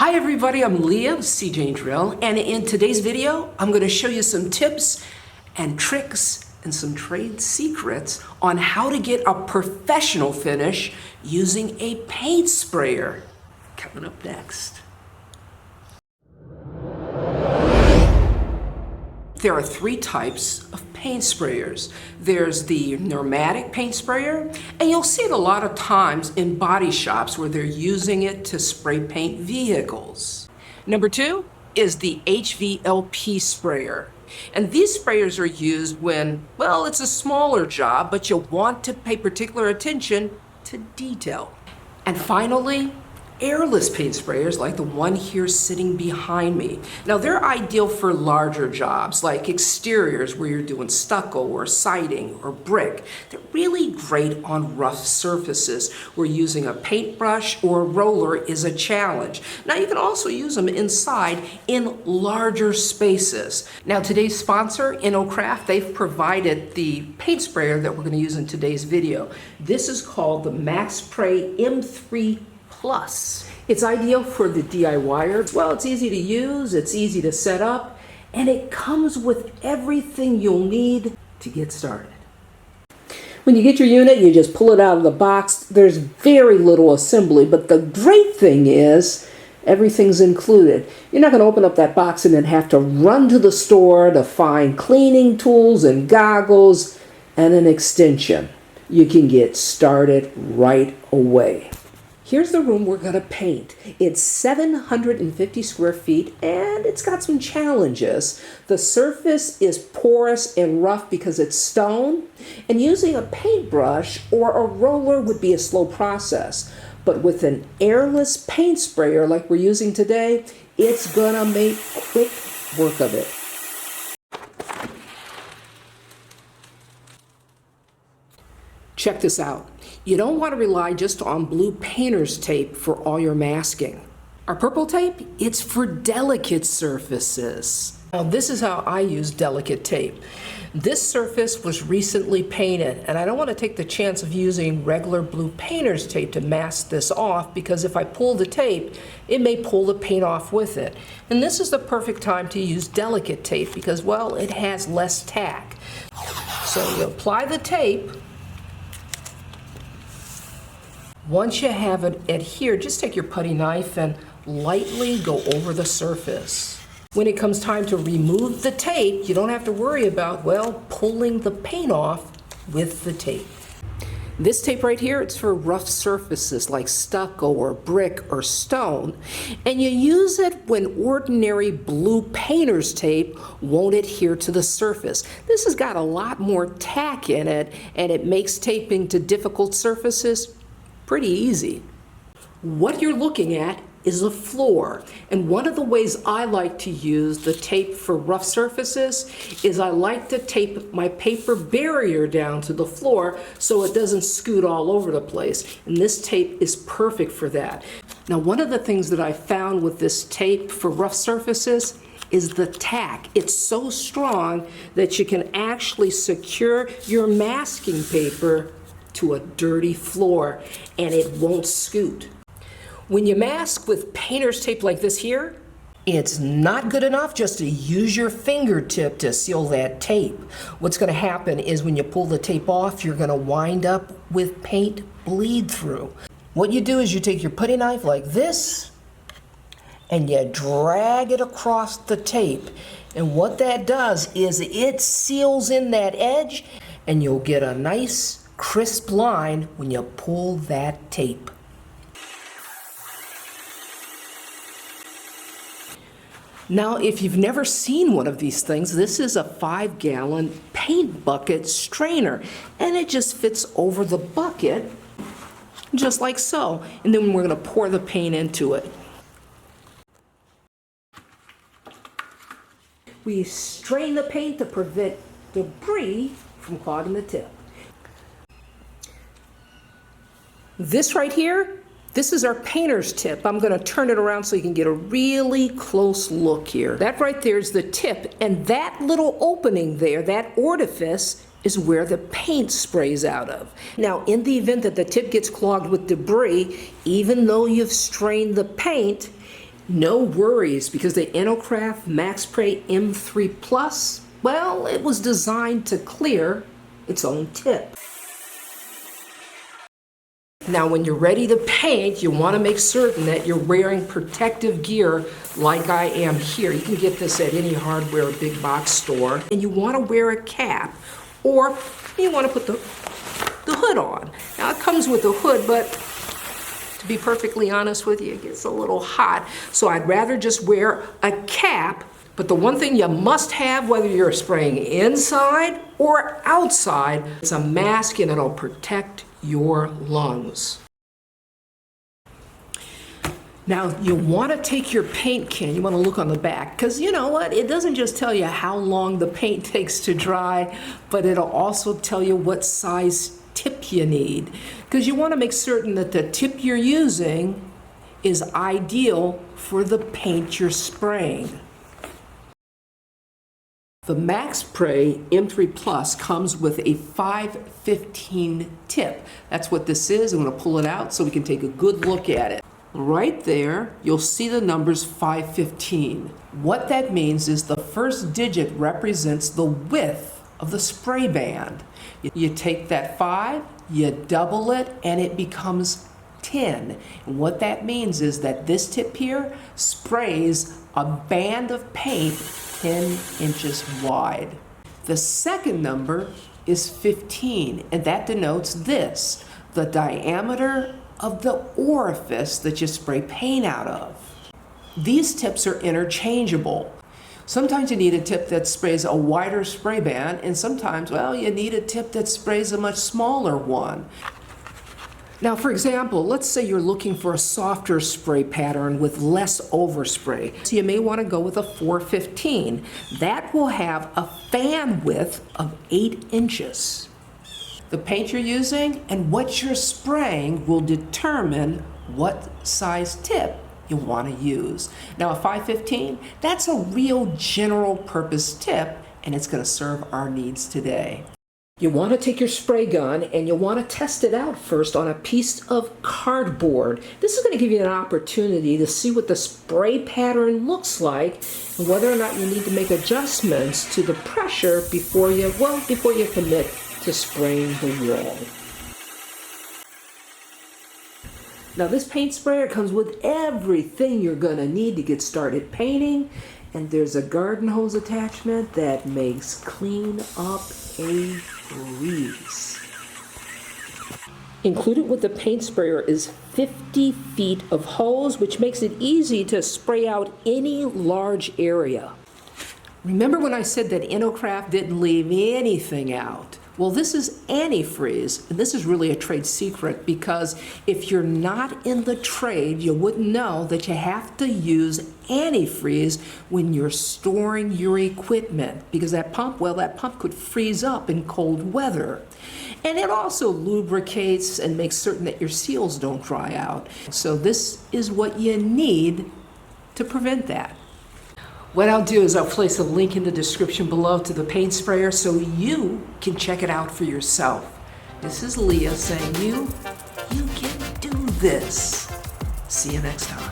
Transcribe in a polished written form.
Hi everybody, I'm Leah of seejanedrill, and in today's video, I'm going to show you some tips and tricks and some trade secrets on how to get a professional finish using a paint sprayer. Coming up next. There are three types of paint sprayers. There's the pneumatic paint sprayer, and you'll see it a lot of times in body shops where they're using it to spray paint vehicles. Number two is the HVLP sprayer. And these sprayers are used when, well, it's a smaller job, but you want to pay particular attention to detail. And finally, airless paint sprayers like the one here sitting behind me. Now they're ideal for larger jobs like exteriors where you're doing stucco or siding or brick. They're really great on rough surfaces where using a paintbrush or a roller is a challenge. Now you can also use them inside in larger spaces. Now today's sponsor, InoKraft, they've provided the paint sprayer that we're going to use in today's video. This is called the MaXpray M3 Plus. It's ideal for the DIYer. Well, it's easy to use, it's easy to set up, and it comes with everything you'll need to get started. When you get your unit, you just pull it out of the box. There's very little assembly, but the great thing is everything's included. You're not going to open up that box and then have to run to the store to find cleaning tools and goggles and an extension. You can get started right away. Here's the room we're going to paint. It's 750 square feet and it's got some challenges. The surface is porous and rough because it's stone, and using a paintbrush or a roller would be a slow process. But with an airless paint sprayer like we're using today, it's going to make quick work of it. Check this out. You don't want to rely just on blue painter's tape for all your masking. Our purple tape, it's for delicate surfaces. Now this is how I use delicate tape. This surface was recently painted, and I don't want to take the chance of using regular blue painter's tape to mask this off, because if I pull the tape, it may pull the paint off with it. And this is the perfect time to use delicate tape because, well, it has less tack. So you apply the tape. Once you have it adhered, just take your putty knife and lightly go over the surface. When it comes time to remove the tape, you don't have to worry about, well, pulling the paint off with the tape. This tape right here, it's for rough surfaces like stucco or brick or stone. And you use it when ordinary blue painter's tape won't adhere to the surface. This has got a lot more tack in it, and it makes taping to difficult surfaces pretty easy. What you're looking at is a floor, and one of the ways I like to use the tape for rough surfaces is I like to tape my paper barrier down to the floor so it doesn't scoot all over the place, and this tape is perfect for that. Now, one of the things that I found with this tape for rough surfaces is the tack. It's so strong that you can actually secure your masking paper to a dirty floor and it won't scoot. When you mask with painter's tape like this here, it's not good enough just to use your fingertip to seal that tape. What's going to happen is when you pull the tape off, you're going to wind up with paint bleed through. What you do is you take your putty knife like this and you drag it across the tape. And what that does is it seals in that edge, and you'll get a nice crisp line when you pull that tape. Now, if you've never seen one of these things, this is a 5-gallon paint bucket strainer, and it just fits over the bucket just like so. And then we're going to pour the paint into it. We strain the paint to prevent debris from clogging the tip. This right here, this is our painter's tip. I'm going to turn it around so you can get a really close look here. That right there is the tip, and that little opening there, that orifice, is where the paint sprays out of. Now, in the event that the tip gets clogged with debris, even though you've strained the paint, No worries, because the InoKraft MaXpray M3 Plus, well, it was designed to clear its own tip. Now, when you're ready to paint, you want to make certain that you're wearing protective gear like I am here. You can get this at any hardware or big box store. And you want to wear a cap, or you want to put the hood on. Now, it comes with a hood, but to be perfectly honest with you, it gets a little hot. So I'd rather just wear a cap. But the one thing you must have, whether you're spraying inside or outside, is a mask, and it'll protect your lungs. Now, you want to take your paint can, you want to look on the back, because you know what? It doesn't just tell you how long the paint takes to dry, but it'll also tell you what size tip you need, because you want to make certain that the tip you're using is ideal for the paint you're spraying. The MaXpray M3 Plus comes with a 515 tip. That's what this is. I'm going to pull it out so we can take a good look at it. Right there, you'll see the numbers 515. What that means is the first digit represents the width of the spray band. You take that 5, you double it, and it becomes 10. And what that means is that this tip here sprays a band of paint 10 inches wide. The second number is 15, and that denotes this, the diameter of the orifice that you spray paint out of. These tips are interchangeable. Sometimes you need a tip that sprays a wider spray band, and sometimes, well, you need a tip that sprays a much smaller one. Now, for example, let's say you're looking for a softer spray pattern with less overspray. So you may want to go with a 415. That will have a fan width of 8 inches. The paint you're using and what you're spraying will determine what size tip you want to use. Now, a 515, that's a real general purpose tip, and it's going to serve our needs today. You want to take your spray gun and you want to test it out first on a piece of cardboard. This is going to give you an opportunity to see what the spray pattern looks like and whether or not you need to make adjustments to the pressure before you commit to spraying the wall. Now, this paint sprayer comes with everything you're going to need to get started painting, and there's a garden hose attachment that makes clean up a breeze. Included with the paint sprayer is 50 feet of hose, which makes it easy to spray out any large area. Remember when I said that InoKraft didn't leave anything out? Well, this is antifreeze, and this is really a trade secret, because if you're not in the trade, you wouldn't know that you have to use antifreeze when you're storing your equipment, because that pump could freeze up in cold weather. And it also lubricates and makes certain that your seals don't dry out. So this is what you need to prevent that. What I'll do is I'll place a link in the description below to the paint sprayer so you can check it out for yourself. This is Leah saying you can do this. See you next time.